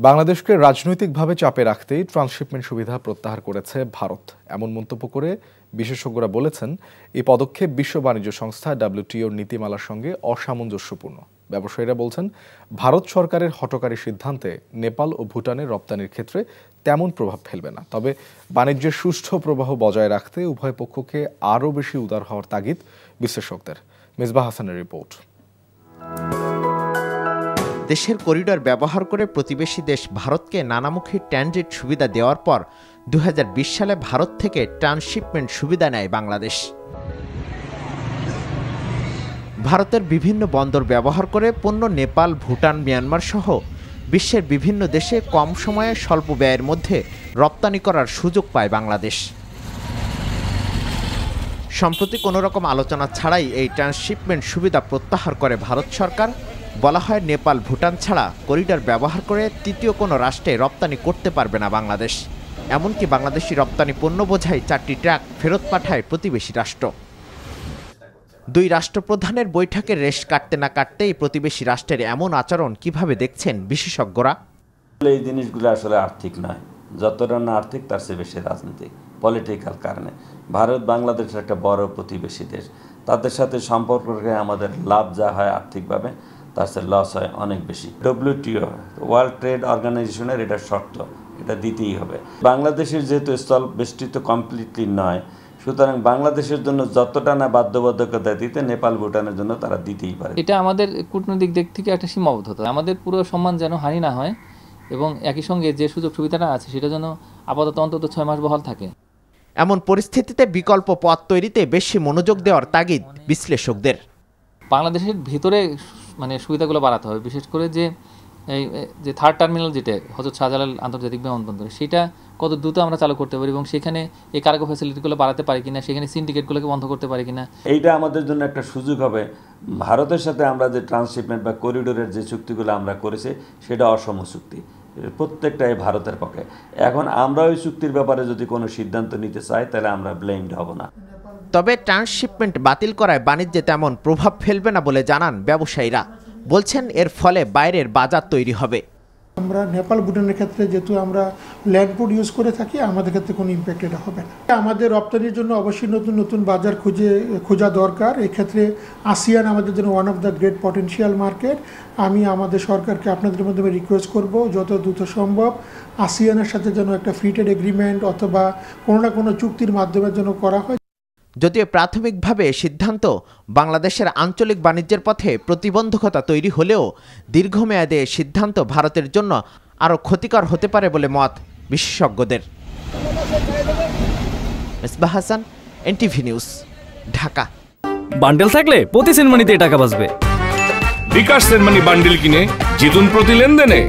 বাংলাদেশকে রাজনৈতিকভাবে চাপে রাখতেই ট্রান্সশিপমেন্ট সুবিধা প্রত্যাহার করেছে ভারত। এমন মন্তব্য করে বিশেষজ্ঞরা বলেছেন, এই পদক্ষেপ বিশ্ব বাণিজ্য সংস্থা WTOর নীতিমালার সঙ্গে অসামঞ্জস্যপূর্ণ। ব্যবসায়ীরা বলছেন, ভারত সরকারের হঠকারী সিদ্ধান্তে নেপাল ও ভুটানের রপ্তানির ক্ষেত্রে তেমন প্রভাব ফেলবে না। তবে বাণিজ্যের সুষ্ঠু প্রবাহ বজায় রাখতে উভয় পক্ষকে আরও বেশি উদার হওয়ার তাগিদ বিশ্লেষকদের। মিসবাহ হাসানের রিপোর্ট। দেশের করিডর ব্যবহার করে প্রতিবেশী দেশ ভারতকে নানামুখী ট্রানজিট সুবিধা দেওয়ার পর 2020 সালে ভারত থেকে ট্রান্সশিপমেন্ট সুবিধা নেয় বাংলাদেশ। ভারতের বিভিন্ন বন্দর ব্যবহার করে পণ্য নেপাল, ভুটান, মিয়ানমার সহ বিশ্বের বিভিন্ন দেশে কম সময়ে স্বল্প ব্যয়ের মধ্যে রপ্তানি করার সুযোগ পায় বাংলাদেশ। সম্প্রতি কোনো রকম আলোচনা ছাড়াই এই ট্রান্সশিপমেন্ট সুবিধা প্রত্যাহার করে ভারত সরকার। বলা হয়, নেপাল, ভুটান ছাড়া করিডর ব্যবহার করে তৃতীয় কোনো রাষ্ট্রে রপ্তানি করতে পারবে না বাংলাদেশ। এমনকি বাংলাদেশি রপ্তানি পণ্য বোঝাই 4টি ট্রাক ফেরত পাঠায় প্রতিবেশী রাষ্ট্র। দুই রাষ্ট্রপ্রধানের বৈঠকে রেশ কাটতে না কাটতেই প্রতিবেশী রাষ্ট্রের এমন আচরণ কিভাবে দেখছেন বিশেষজ্ঞরা? এই জিনিসগুলো আসলে আর্থিক নয়, যতটা না আর্থিক তার চেয়ে বেশি রাজনৈতিক, পলিটিক্যাল কারণে। ভারত বাংলাদেশের একটা বড় প্রতিবেশী দেশ, তাদের সাথে সম্পর্কে আমাদের লাভ যা হয় আর্থিকভাবে, তার চেয়ে লস হয় অনেক বেশি। WTO ওয়ার্ল্ড ট্রেড অর্গানাইজেশনের এটা শর্ত, এটা দিতেই হবে। বাংলাদেশের যেহেতু স্থল বেষ্টিত কমপ্লিটলি নয়, সুতরাং বাংলাদেশের জন্য যতটা না বাধ্যবাধকতা দিতে, নেপাল, ভুটানের জন্য তারা দিতেই পারে। এটা আমাদের কূটনৈতিক দিক থেকে একটা সীমাবদ্ধতা। আমাদের পুরো সম্মান যেন হানি না হয় এবং একই সঙ্গে যে সুযোগ সুবিধাটা আছে সেটা যেন আপাতত অন্তত 6 মাস বহাল থাকে। এমন পরিস্থিতিতে বিকল্প পথ তৈরিতে বেশি মনোযোগ দেওয়ার তাগিদ বিশ্লেষকদের। বাংলাদেশের ভিতরে সুবিধাগুলো বাড়াতে হবে, বিশেষ করে যে থার্ড টার্মিনাল, যেটা হযরত শাহজালাল আন্তর্জাতিক বিমানবন্দর, সেটা কত দ্রুত আমরা চালু করতে পারি এবং সেখানে এই কার্গো ফ্যাসিলিটিগুলো বাড়াতে পারি কিনা, সেখানে সিন্ডিকেটগুলোকে বন্ধ করতে পারি কিনা। এইটা আমাদের জন্য একটা সুযোগ হবে। ভারতের সাথে আমরা যে ট্রান্সশিপমেন্ট বা করিডোরের যে চুক্তিগুলো আমরা করেছি, সেটা অসম চুক্তি, প্রত্যেকটাই ভারতের পক্ষে। এখন আমরা ওই চুক্তির ব্যাপারে যদি কোনো সিদ্ধান্ত নিতে চাই, তাহলে আমরা ব্লেমড হব না। তবে ট্রান্সশিপমেন্ট বাতিল করায় বাণিজ্যে তেমন প্রভাব ফেলবে না বলে জানান ব্যবসায়ীরা। বলছেন, এর ফলে বাইরের বাজার তৈরি হবে। আমরা নেপাল, ভুটানের ক্ষেত্রে যেহেতু আমরা ল্যান্ড পোর্ট ইউজ করে থাকি, আমাদের ক্ষেত্রে কোনো ইম্প্যাক্ট এটা হবে না। আমাদের রপ্তানির জন্য অবশ্যই নতুন নতুন বাজার খোঁজা দরকার। এক্ষেত্রে আসিয়ান আমাদের জন্য one of the great potential market. আমি আমাদের সরকারকে আপনাদের মাধ্যমে রিকোয়েস্ট করব, যত দ্রুত সম্ভব আসিয়ানের সাথে যেন একটা ফ্রি ট্রেড এগ্রিমেন্ট অথবা কোনো না কোনো চুক্তির মাধ্যমে যেন করা হয়। যদিও প্রাথমিকভাবে সিদ্ধান্ত বাংলাদেশের আঞ্চলিক বাণিজ্যের পথে প্রতিবন্ধকতা তৈরি হলেও দীর্ঘমেয়াদে সিদ্ধান্ত ভারতের জন্য আরও ক্ষতিকর হতে পারে বলে মত বিশেষজ্ঞদের। Misbah Hasan, NTV news, Dhaka. Bundle থাকলে প্রতি সেনমানিতে টাকা বাঁচবে। বিকাশ সেনমানি বান্ডেল কিনে জিতুন প্রতি লেনদেনে।